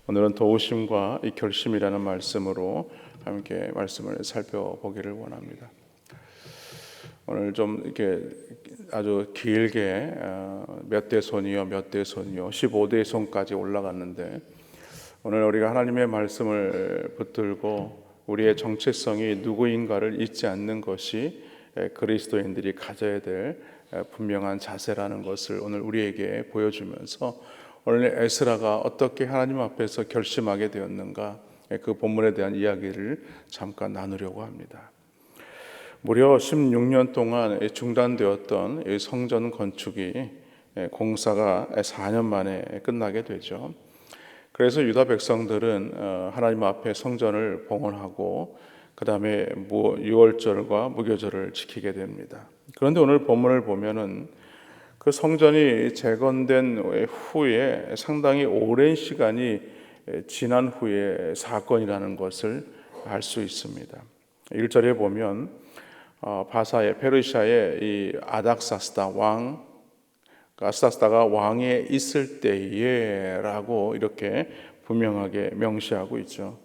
오늘은 도우심과 이 결심이라는 말씀으로 함께 말씀을 살펴보기를 원합니다. 오늘 좀 이렇게 아주 길게 몇 대 손이요, 몇 대 손이요, 15대 손까지 올라갔는데, 오늘 우리가 하나님의 말씀을 붙들고 우리의 정체성이 누구인가를 잊지 않는 것이 그리스도인들이 가져야 될 분명한 자세라는 것을 오늘 우리에게 보여주면서, 오늘 에스라가 어떻게 하나님 앞에서 결심하게 되었는가, 그 본문에 대한 이야기를 잠깐 나누려고 합니다. 무려 16년 동안 중단되었던 성전 건축이 공사가 4년 만에 끝나게 되죠. 그래서 유다 백성들은 하나님 앞에 성전을 봉헌하고 그 다음에 유월절과 무교절을 지키게 됩니다. 그런데 오늘 본문을 보면은 그 성전이 재건된 후에 상당히 오랜 시간이 지난 후에 사건이라는 것을 알 수 있습니다. 1절에 보면 바사의 페르시아의 이 아닥사스다가 왕에 있을 때에라고 이렇게 분명하게 명시하고 있죠.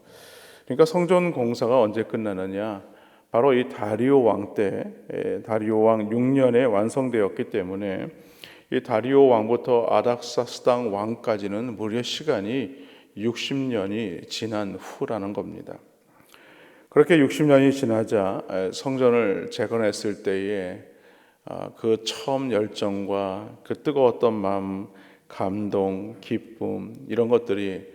그러니까 성전 공사가 언제 끝나느냐? 바로 이 다리오 왕 때, 다리오 왕 6년에 완성되었기 때문에 이 다리오 왕부터 아닥사스다 왕까지는 무려 시간이 60년이 지난 후라는 겁니다. 그렇게 60년이 지나자 성전을 재건했을 때에 그 처음 열정과 그 뜨거웠던 마음, 감동, 기쁨 이런 것들이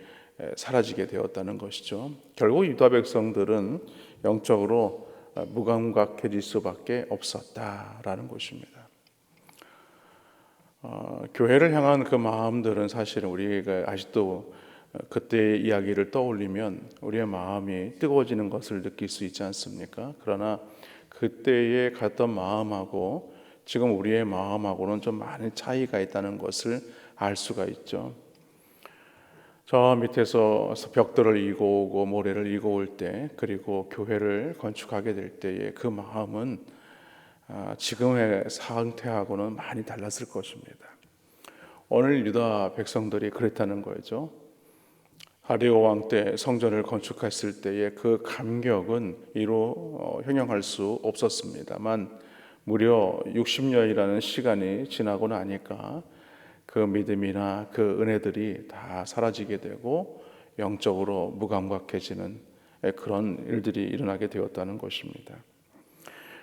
사라지게 되었다는 것이죠. 결국 유다 백성들은 영적으로 무감각해질 수밖에 없었다라는 것입니다. 교회를 향한 그 마음들은 사실은 우리가 아직도 그때의 이야기를 떠올리면 우리의 마음이 뜨거워지는 것을 느낄 수 있지 않습니까? 그러나 그때에 갔던 마음하고 지금 우리의 마음하고는 좀 많은 차이가 있다는 것을 알 수가 있죠. 저 밑에서 벽돌을 이고 오고 모래를 이고 올 때, 그리고 교회를 건축하게 될 때의 그 마음은 지금의 상태하고는 많이 달랐을 것입니다. 오늘 유다 백성들이 그랬다는 거죠. 다리오 왕 때 성전을 건축했을 때의 그 감격은 이루 형용할 수 없었습니다만, 무려 60년이라는 시간이 지나고 나니까 그 믿음이나 그 은혜들이 다 사라지게 되고 영적으로 무감각해지는 그런 일들이 일어나게 되었다는 것입니다.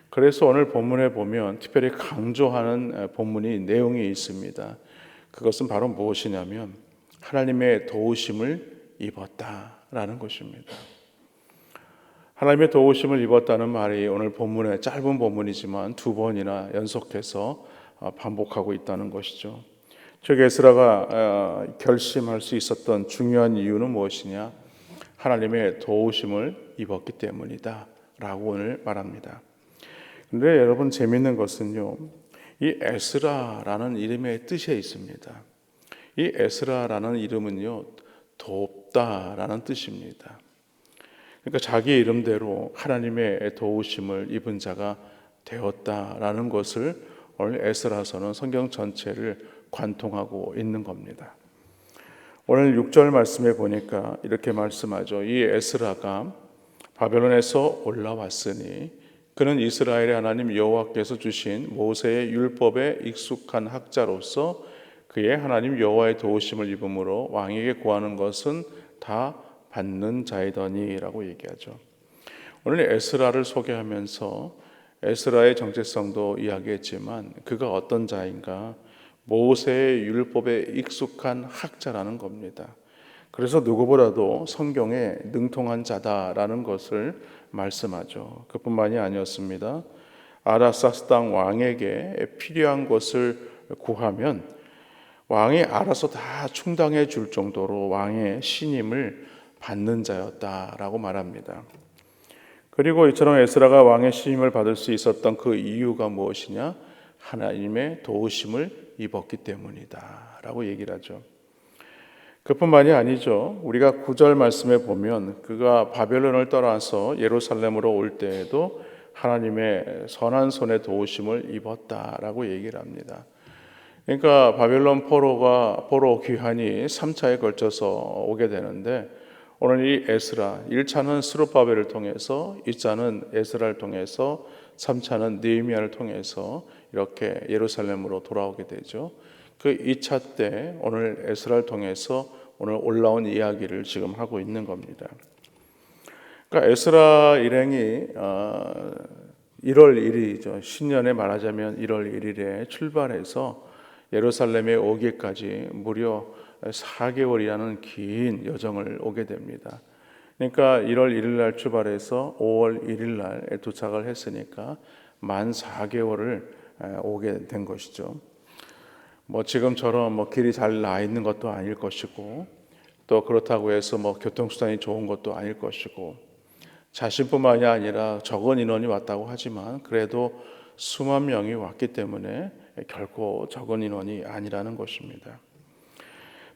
그래서 오늘 본문에 보면 특별히 강조하는 본문이 내용이 있습니다. 그것은 바로 무엇이냐면 하나님의 도우심을 입었다라는 것입니다. 하나님의 도우심을 입었다는 말이 오늘 본문에, 짧은 본문이지만 두 번이나 연속해서 반복하고 있다는 것이죠. 즉 에스라가 결심할 수 있었던 중요한 이유는 무엇이냐? 하나님의 도우심을 입었기 때문이다 라고 오늘 말합니다. 그런데 여러분, 재미있는 것은요, 이 에스라라는 이름의 뜻에 있습니다. 이 에스라라는 이름은요, 돕다라는 뜻입니다. 그러니까 자기 이름대로 하나님의 도우심을 입은 자가 되었다라는 것을 오늘 에스라서는 성경 전체를 관통하고 있는 겁니다. 오늘 6절 말씀에 보니까 이렇게 말씀하죠. 이 에스라가 바벨론에서 올라왔으니 그는 이스라엘의 하나님 여호와께서 주신 모세의 율법에 익숙한 학자로서 그의 하나님 여호와의 도우심을 입음으로 왕에게 구하는 것은 다 받는 자이더니라고 얘기하죠. 오늘 에스라를 소개하면서 에스라의 정체성도 이야기했지만 그가 어떤 자인가? 모세의 율법에 익숙한 학자라는 겁니다. 그래서 누구보다도 성경에 능통한 자다라는 것을 말씀하죠. 그뿐만이 아니었습니다. 아닥사스다 왕에게 필요한 것을 구하면 왕이 알아서 다 충당해 줄 정도로 왕의 신임을 받는 자였다라고 말합니다. 그리고 이처럼 에스라가 왕의 신임을 받을 수 있었던 그 이유가 무엇이냐? 하나님의 도우심을 입었기 때문이다 라고 얘기를 하죠. 그뿐만이 아니죠. 우리가 9절 말씀에 보면 그가 바벨론을 떠나서 예루살렘으로 올 때에도 하나님의 선한 손의 도우심을 입었다라고 얘기를 합니다. 그러니까 바벨론 포로 귀환이 3차에 걸쳐서 오게 되는데, 오늘 이 에스라 1차는 스룹바벨을 통해서, 2차는 에스라를 통해서, 3차는 느헤미야를 통해서 이렇게 예루살렘으로 돌아오게 되죠. 그 2차 때 오늘 에스라를 통해서 오늘 올라온 이야기를 지금 하고 있는 겁니다. 그러니까 에스라 일행이 1월 1일이죠. 신년에 말하자면 1월 1일에 출발해서 예루살렘에 오기까지 무려 4개월이라는 긴 여정을 오게 됩니다. 그러니까 1월 1일 날 출발해서 5월 1일 날에 도착을 했으니까 만 4개월을 오게 된 것이죠. 지금처럼 길이 잘 나 있는 것도 아닐 것이고, 또 그렇다고 해서 교통수단이 좋은 것도 아닐 것이고, 자신뿐만이 아니라 적은 인원이 왔다고 하지만 그래도 수만 명이 왔기 때문에 결코 적은 인원이 아니라는 것입니다.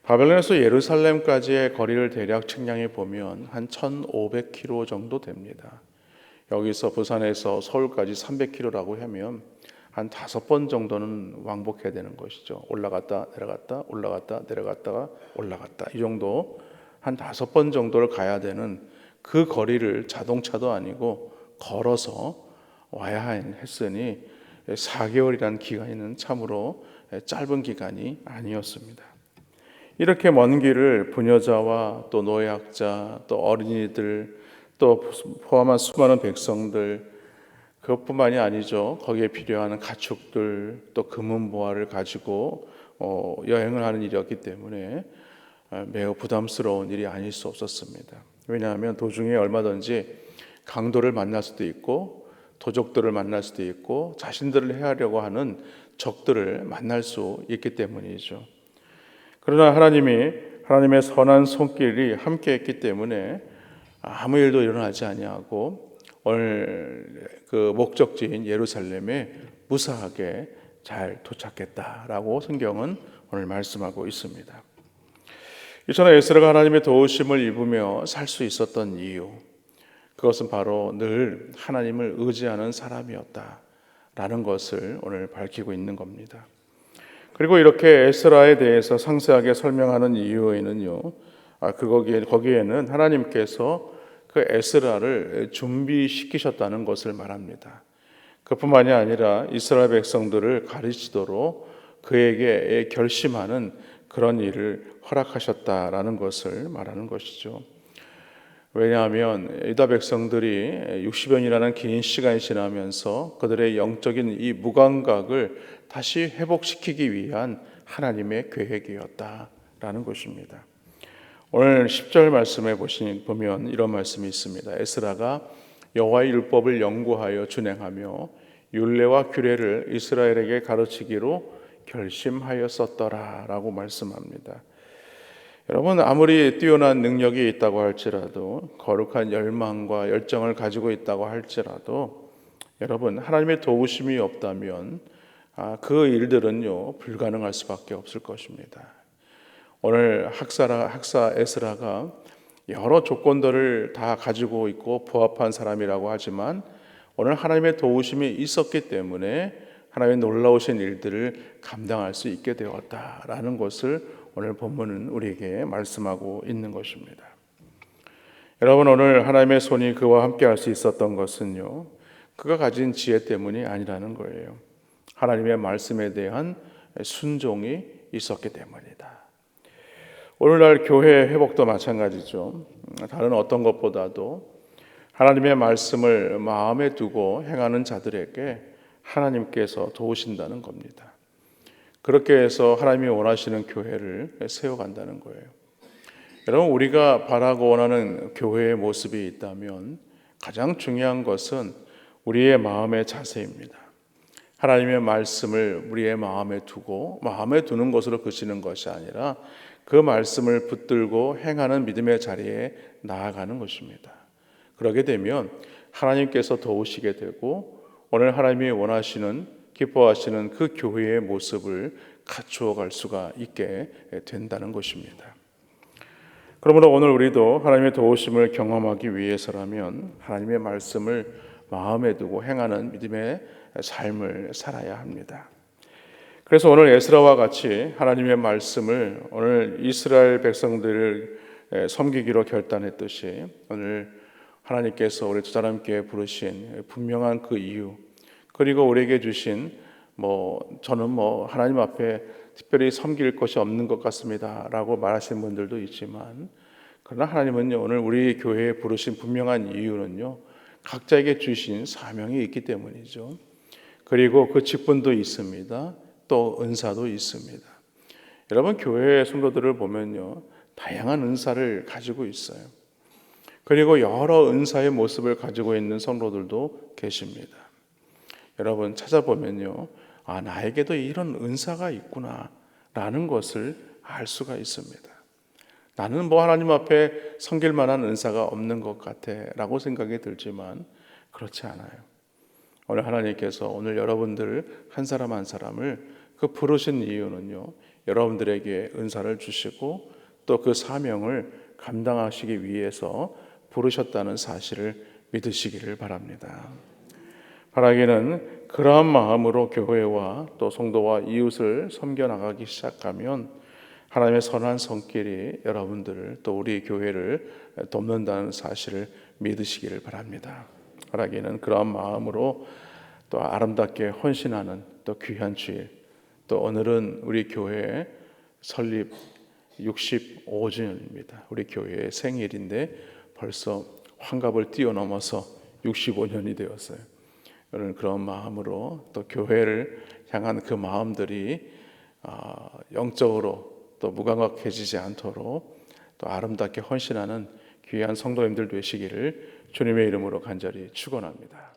바벨론에서 예루살렘까지의 거리를 대략 측량해 보면 한 1,500km 정도 됩니다. 여기서 부산에서 서울까지 300km라고 하면 한 5번 정도는 왕복해야 되는 것이죠. 올라갔다 내려갔다 올라갔다 내려갔다가 올라갔다, 이 정도 한 5번 정도를 가야 되는 그 거리를 자동차도 아니고 걸어서 와야 했으니 4개월이라는 기간은 참으로 짧은 기간이 아니었습니다. 이렇게 먼 길을 부녀자와 또 노약자, 또 어린이들, 또 포함한 수많은 백성들, 그것뿐만이 아니죠. 거기에 필요한 가축들, 또 금은보화를 가지고 여행을 하는 일이었기 때문에 매우 부담스러운 일이 아닐 수 없었습니다. 왜냐하면 도중에 얼마든지 강도를 만날 수도 있고, 도적들을 만날 수도 있고, 자신들을 해하려고 하는 적들을 만날 수 있기 때문이죠. 그러나 하나님의 선한 손길이 함께했기 때문에 아무 일도 일어나지 아니하고 오늘 그 목적지인 예루살렘에 무사하게 잘 도착했다라고 성경은 오늘 말씀하고 있습니다. 이처럼 에스라가 하나님의 도우심을 입으며 살 수 있었던 이유, 그것은 바로 늘 하나님을 의지하는 사람이었다라는 것을 오늘 밝히고 있는 겁니다. 그리고 이렇게 에스라에 대해서 상세하게 설명하는 이유에는요, 거기에는 하나님께서 그 에스라를 준비시키셨다는 것을 말합니다. 그뿐만이 아니라 이스라엘 백성들을 가르치도록 그에게 결심하는 그런 일을 허락하셨다라는 것을 말하는 것이죠. 왜냐하면 유다 백성들이 60년이라는 긴 시간이 지나면서 그들의 영적인 이 무감각을 다시 회복시키기 위한 하나님의 계획이었다라는 것입니다. 오늘 10절 말씀에 보면 이런 말씀이 있습니다. 에스라가 여호와의 율법을 연구하여 준행하며 율례와 규례를 이스라엘에게 가르치기로 결심하였었더라라고 말씀합니다. 여러분, 아무리 뛰어난 능력이 있다고 할지라도, 거룩한 열망과 열정을 가지고 있다고 할지라도, 여러분, 하나님의 도우심이 없다면 그 일들은요 불가능할 수밖에 없을 것입니다. 오늘 학사 에스라가 여러 조건들을 다 가지고 있고 부합한 사람이라고 하지만 오늘 하나님의 도우심이 있었기 때문에 하나님의 놀라우신 일들을 감당할 수 있게 되었다라는 것을 오늘 본문은 우리에게 말씀하고 있는 것입니다. 여러분, 오늘 하나님의 손이 그와 함께 할 수 있었던 것은요, 그가 가진 지혜 때문이 아니라는 거예요. 하나님의 말씀에 대한 순종이 있었기 때문이다. 오늘날 교회 회복도 마찬가지죠. 다른 어떤 것보다도 하나님의 말씀을 마음에 두고 행하는 자들에게 하나님께서 도우신다는 겁니다. 그렇게 해서 하나님이 원하시는 교회를 세워간다는 거예요. 여러분, 우리가 바라고 원하는 교회의 모습이 있다면 가장 중요한 것은 우리의 마음의 자세입니다. 하나님의 말씀을 우리의 마음에 두고 마음에 두는 것으로 그치는 것이 아니라 그 말씀을 붙들고 행하는 믿음의 자리에 나아가는 것입니다. 그러게 되면 하나님께서 도우시게 되고 오늘 하나님이 원하시는, 기뻐하시는 그 교회의 모습을 갖추어 갈 수가 있게 된다는 것입니다. 그러므로 오늘 우리도 하나님의 도우심을 경험하기 위해서라면 하나님의 말씀을 마음에 두고 행하는 믿음의 삶을 살아야 합니다. 그래서 오늘 에스라와 같이 하나님의 말씀을 오늘 이스라엘 백성들을 섬기기로 결단했듯이 오늘 하나님께서 우리 두 사람께 부르신 분명한 그 이유, 그리고 우리에게 주신 저는 하나님 앞에 특별히 섬길 것이 없는 것 같습니다라고 말하시는 분들도 있지만, 그러나 하나님은요, 오늘 우리 교회에 부르신 분명한 이유는요, 각자에게 주신 사명이 있기 때문이죠. 그리고 그 직분도 있습니다. 또 은사도 있습니다. 여러분, 교회 성도들을 보면요, 다양한 은사를 가지고 있어요. 그리고 여러 은사의 모습을 가지고 있는 성도들도 계십니다. 여러분, 찾아보면요, 나에게도 이런 은사가 있구나 라는 것을 알 수가 있습니다. 나는 하나님 앞에 섬길 만한 은사가 없는 것 같아 라고 생각이 들지만 그렇지 않아요. 오늘 하나님께서 오늘 여러분들 한 사람 한 사람을 그 부르신 이유는요, 여러분들에게 은사를 주시고 또 그 사명을 감당하시기 위해서 부르셨다는 사실을 믿으시기를 바랍니다. 바라기는 그러한 마음으로 교회와 또 성도와 이웃을 섬겨나가기 시작하면 하나님의 선한 손길이 여러분들을 또 우리 교회를 돕는다는 사실을 믿으시기를 바랍니다. 바라기는 그러한 마음으로 또 아름답게 헌신하는 또 귀한 주일, 또 오늘은 우리 교회 설립 65주년입니다. 우리 교회의 생일인데 벌써 환갑을 뛰어넘어서 65년이 되었어요. 오늘 그런 마음으로 또 교회를 향한 그 마음들이 영적으로 또 무감각해지지 않도록 또 아름답게 헌신하는 귀한 성도님들 되시기를 주님의 이름으로 간절히 축원합니다.